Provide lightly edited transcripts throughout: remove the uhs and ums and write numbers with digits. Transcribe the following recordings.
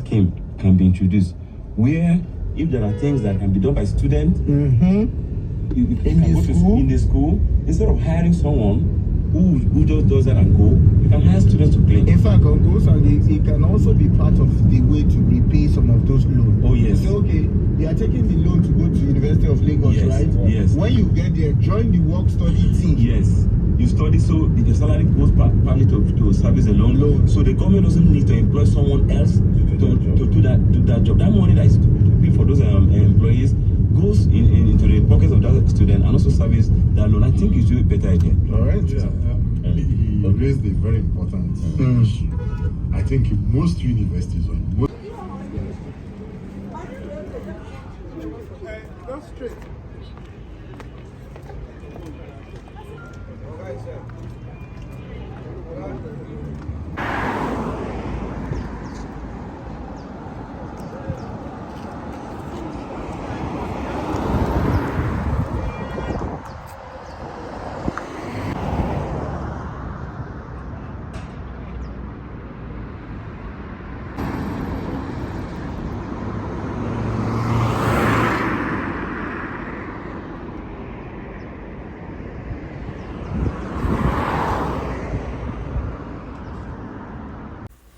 scheme can be introduced, where if there are things that can be done by students, you can go to in the school, instead of hiring someone who just does that and go, you can hire students to clean. In fact, on goes and it can also be part of the way to repay some of those loans. Oh yes. So okay, you are taking the loan to go to University of Lagos, yes, right? Yes. When you get there, join the work study team. Yes. You study so the salary goes partly to service a loan. So the government doesn't need to employ someone else to do that job. That money that is to pay for those employees goes into the pockets of that student and also service that loan. I think it's a better idea. All right. He raised a very important issue. I think most universities That's straight.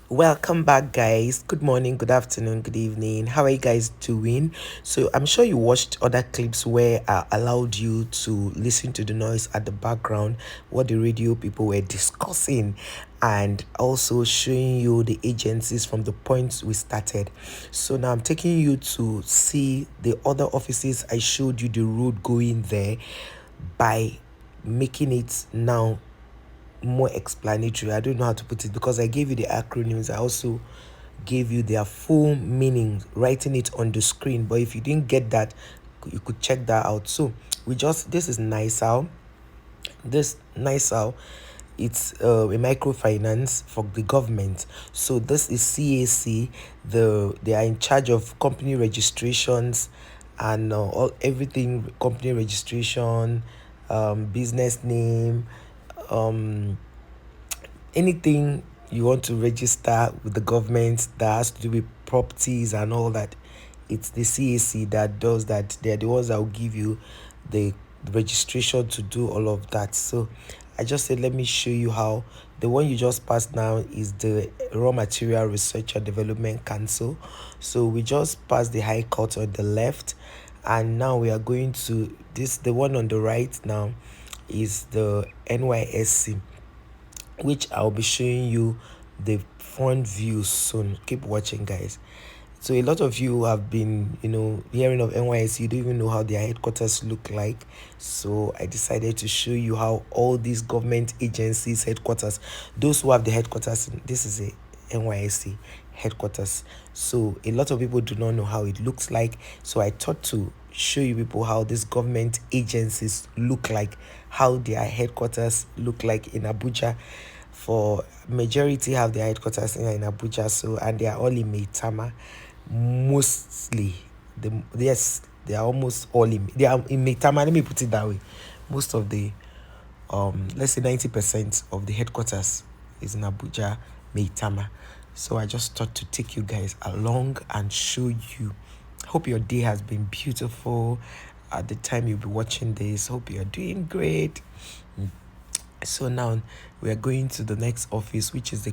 Welcome back, guys. Good morning, good afternoon, good evening. How are you guys doing? So I'm sure you watched other clips where I allowed you to listen to the noise at the background, what the radio people were discussing, and also showing you the agencies from the point we started. So now I'm taking you to see the other offices. I showed you the road going there by making it now more explanatory. I don't know how to put it because I gave you the acronyms. I also gave you their full meaning, writing it on the screen. But if you didn't get that, you could check that out. So this is NISAL. This NISAL, it's a microfinance for the government. So this is CAC. They are in charge of company registrations and everything, company registration, business name, anything you want to register with the government that has to do with properties and all that. It's the CAC that does that. They're the ones that will give you the registration to do all of that. So I just said, let me show you how. The one you just passed now is the Raw Material Research and Development Council. So we just passed the High Court on the left, and now we are going to the one on the right now is the NYSC, which I'll be showing you the front view soon. Keep watching, guys. So a lot of you have been, hearing of NYSC. You don't even know how their headquarters look like. So I decided to show you how all these government agencies headquarters, those who have the headquarters, this is a NYSC headquarters. So a lot of people do not know how it looks like. So I thought to show you people how these government agencies look like, how their headquarters look like in Abuja. For majority have their headquarters in Abuja, so, and they are all in Maitama. Mostly, they are almost all they are in Maitama. Let me put it that way. Most of the let's say 90% of the headquarters is in Abuja, Maitama. So I just thought to take you guys along and show you. Hope your day has been beautiful at the time you'll be watching this. Hope you're doing great. So now we are going to the next office, which is the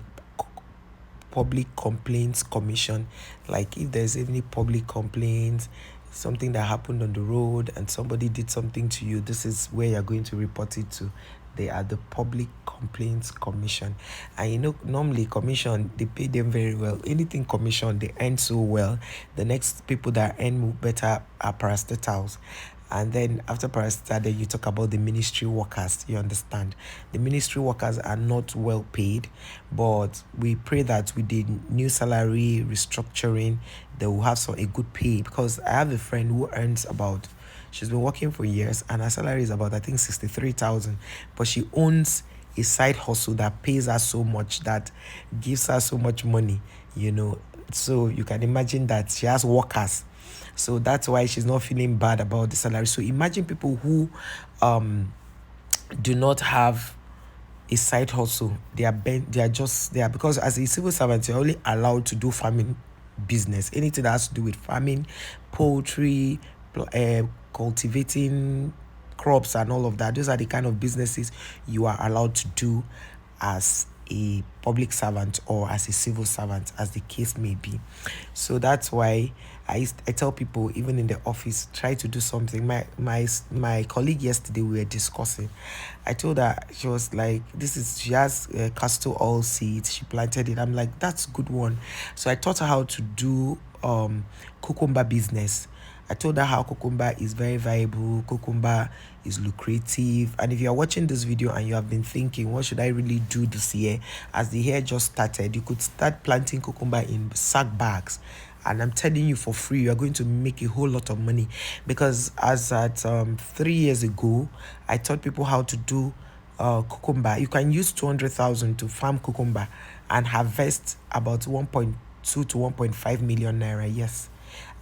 Public Complaints Commission. Like if there's any public complaints, something that happened on the road and somebody did something to you, this is where you're going to report it to. They are the Public Complaints Commission. And normally commission, they pay them very well. Anything commission, they earn so well. The next people that earn better are Parastatals. And then after Parastatals, then you talk about the ministry workers. You understand? The ministry workers are not well paid, but we pray that with the new salary restructuring, they will have a good pay. Because I have a friend who earns she's been working for years, and her salary is about, I think, 63,000. But she owns a side hustle that pays her so much, that gives her so much money, So you can imagine that she has workers. So that's why she's not feeling bad about the salary. So imagine people who do not have a side hustle. They are because as a civil servant, you're only allowed to do farming business, anything that has to do with farming, poultry, cultivating crops and all of that. Those are the kind of businesses you are allowed to do as a public servant or as a civil servant, as the case may be. So that's why I tell people, even in the office, try to do something. My colleague yesterday, we were discussing. I told her, she was like, she has castor oil seeds, she planted it. I'm like, that's a good one. So I taught her how to do cucumber business. I told her how cucumber is very viable, cucumber is lucrative. And if you are watching this video and you have been thinking, what should I really do this year? As the year just started, you could start planting cucumber in sack bags. And I'm telling you, for free, you are going to make a whole lot of money. Because as at 3 years ago, I taught people how to do cucumber. You can use 200,000 to farm cucumber and harvest about 1.2 to 1.5 million naira. Yes.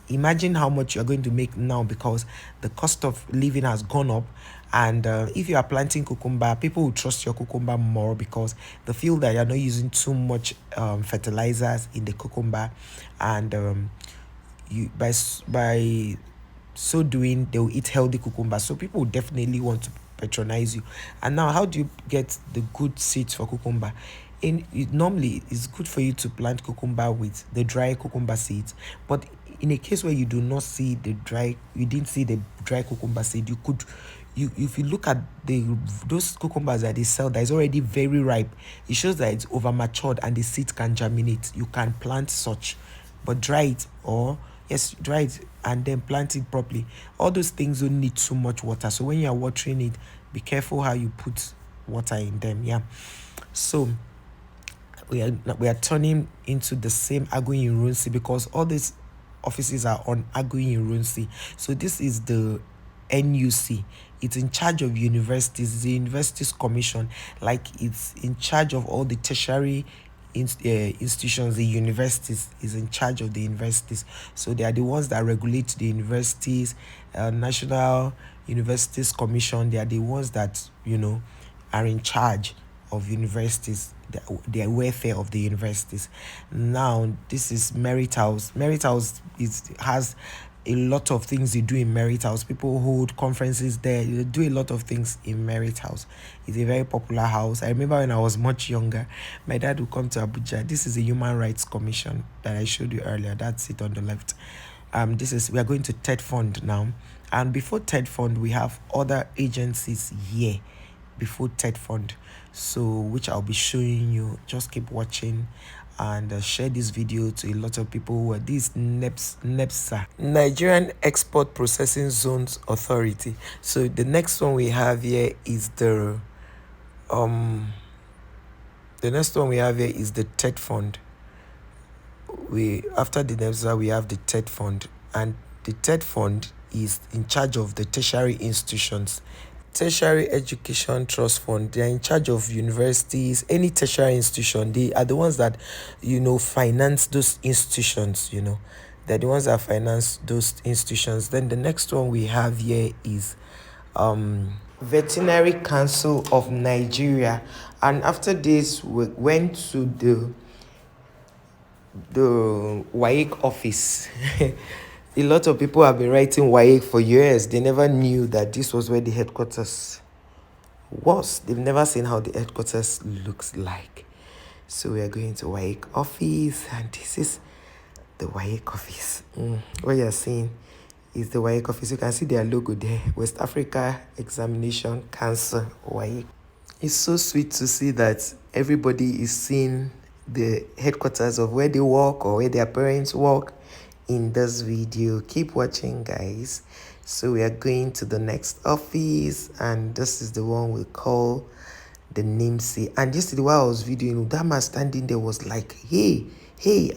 Imagine how much you're going to make now, because the cost of living has gone up. And if you are planting cucumber, people will trust your cucumber more, because they feel that you're not using too much fertilizers in the cucumber. And you by so doing, they will eat healthy cucumber. So people will definitely want to patronize you. And now, how do you get the good seeds for cucumber? Normally, it's good for you to plant cucumber with the dry cucumber seeds. But in a case where you do not see you didn't see the dry cucumber seed, if you look at those cucumbers that they sell that is already very ripe, it shows that it's over matured and the seed can germinate. You can plant such, but dry it, dry it and then plant it properly. All those things don't need too much water. So when you are watering it, be careful how you put water in them. Yeah. So we are turning into the same Agui in Runsi, because all these offices are on Agui in Runsi. So this is the NUC. It's in charge of universities. It's the Universities Commission. Like, it's in charge of all the tertiary institutions. The universities is in charge of the universities. So they are the ones that regulate the universities. National Universities Commission, they are the ones that are in charge of universities, the welfare of the universities. Now, this is Merit House. Merit House has a lot of things they do in Merit House. People hold conferences there. They do a lot of things in Merit House. It's a very popular house. I remember when I was much younger, my dad would come to Abuja. This is a Human Rights Commission that I showed you earlier. That's it on the left. We are going to TED Fund now. And before TED Fund, we have other agencies here before TED Fund, so which I'll be showing you. Just keep watching and share this video to a lot of people who are this NEPSA, Nigerian Export Processing Zones Authority. So the next one we have here is the TED Fund. After the NEPSA, we have the TED Fund, and the TED Fund is in charge of the tertiary institutions. Tertiary Education Trust Fund, they are in charge of universities, any tertiary institution. They are the ones that finance those institutions. They're the ones that finance those institutions. Then the next one we have here is Veterinary Council of Nigeria. And after this, we went to the WAEC office. A lot of people have been writing WAEC for years. They never knew that this was where the headquarters was. They've never seen how the headquarters looks like. So we are going to WAEC office, and this is the WAEC office. What you're seeing is the WAEC office. You can see their logo there, West Africa Examination Council, WAEC. It's so sweet to see that everybody is seeing the headquarters of where they work or where their parents work in this video. Keep watching, guys. So we are going to the next office, and this is the one we call the NIMSI. And yesterday while I was videoing, that man standing there was like, hey,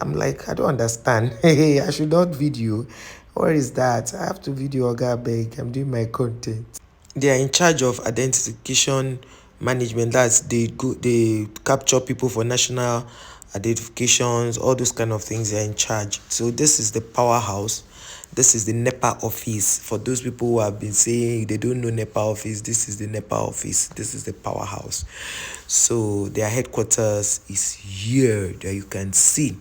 I'm like, I don't understand. Hey, I should not video. What is that? I have to video Oga Beg. I'm doing my content. They are in charge of identification management. That's they capture people for national identifications, all those kind of things. They're in charge. So this is the powerhouse. This is the NEPA office. For those people who have been saying they don't know NEPA office, this is the NEPA office. This is the powerhouse. So their headquarters is here that you can see.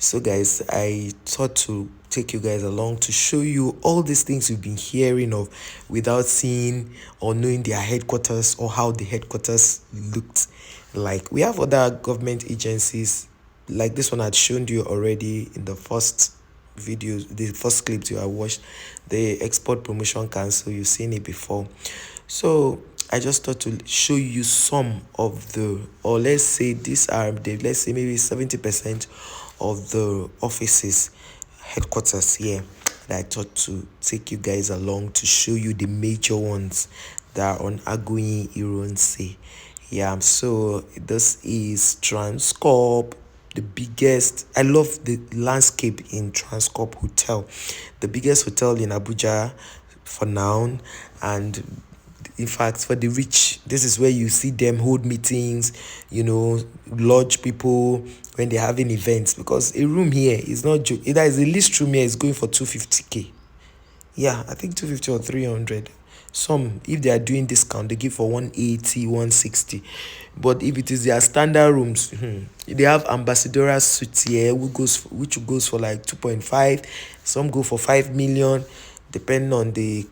So guys, I thought to take you guys along to show you all these things you've been hearing of without seeing or knowing their headquarters or how the headquarters looked like. We have other government agencies like this one I'd shown you already in the first videos, the first clips you have watched, the Export Promotion Council. You've seen it before. So I just thought to show you some of the, or let's say these are the, let's say maybe 70% of the offices, headquarters here, that I thought to take you guys along to show you the major ones that are on Agoyin Ironsi. Yeah, so this is Transcorp, the biggest. I love the landscape in Transcorp Hotel, the biggest hotel in Abuja for now. And in fact, for the rich, this is where you see them hold meetings, lodge people when they're having events, because a room here is not joke. That is the least room here is going for 250k. Yeah, I think 250 or 300. Some, if they are doing discount, they give for 180, 160. But if it is their standard rooms, they have ambassadorial suites here which goes for like 2.5. Some go for 5 million, depending on the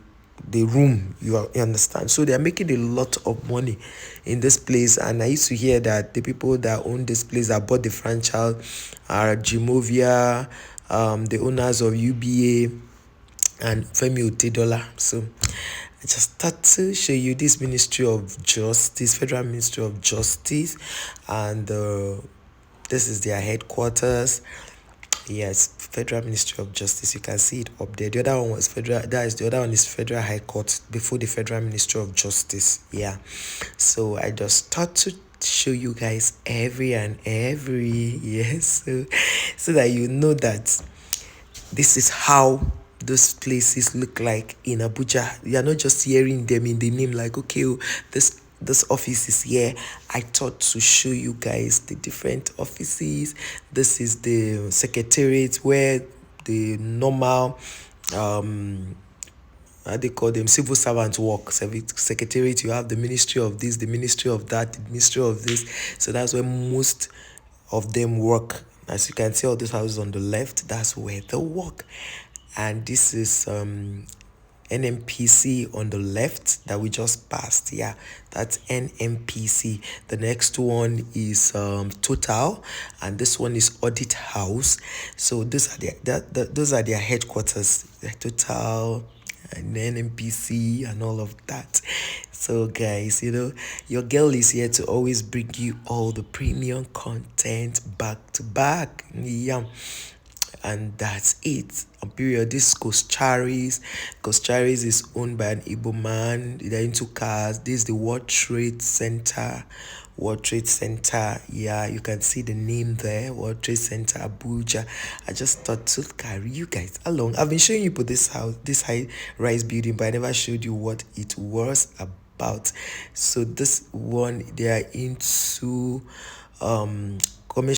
room, you understand. So they are making a lot of money in this place. And I used to hear that the people that own this place, that bought the franchise, are Jimovia, the owners of UBA and Femi Otedola. So I just thought to show you this Ministry of Justice, Federal Ministry of Justice, and this is their headquarters. Yes, Federal Ministry of Justice. You can see it up there. The other one was Federal. The other one is Federal High Court before the Federal Ministry of Justice. Yeah. So I just thought to show you guys every yes, so that you know that this is how those places look like in Abuja. You are not just hearing them in the name like, okay, this office is here. I thought to show you guys the different offices. This is the secretariat where the normal how they call them, civil servants work. Secretariat, you have the ministry of this, the ministry of that, the ministry of this. So that's where most of them work. As you can see, all these houses on the left, that's where they work. And this is NMPC on the left that we just passed. Yeah, that's NMPC. The next one is Total, and this one is Audit House. So those are their headquarters, Total and NMPC and all of that. So guys, your girl is here to always bring you all the premium content back to back. Yeah. And that's it. On period, this Charis is owned by an Igbo man. They're into cars. This is the World Trade Center. Yeah, you can see the name there, World Trade Center Abuja. I just thought to carry you guys along. I've been showing you this house, this high-rise building, but I never showed you what it was about. So this one, they are into commercial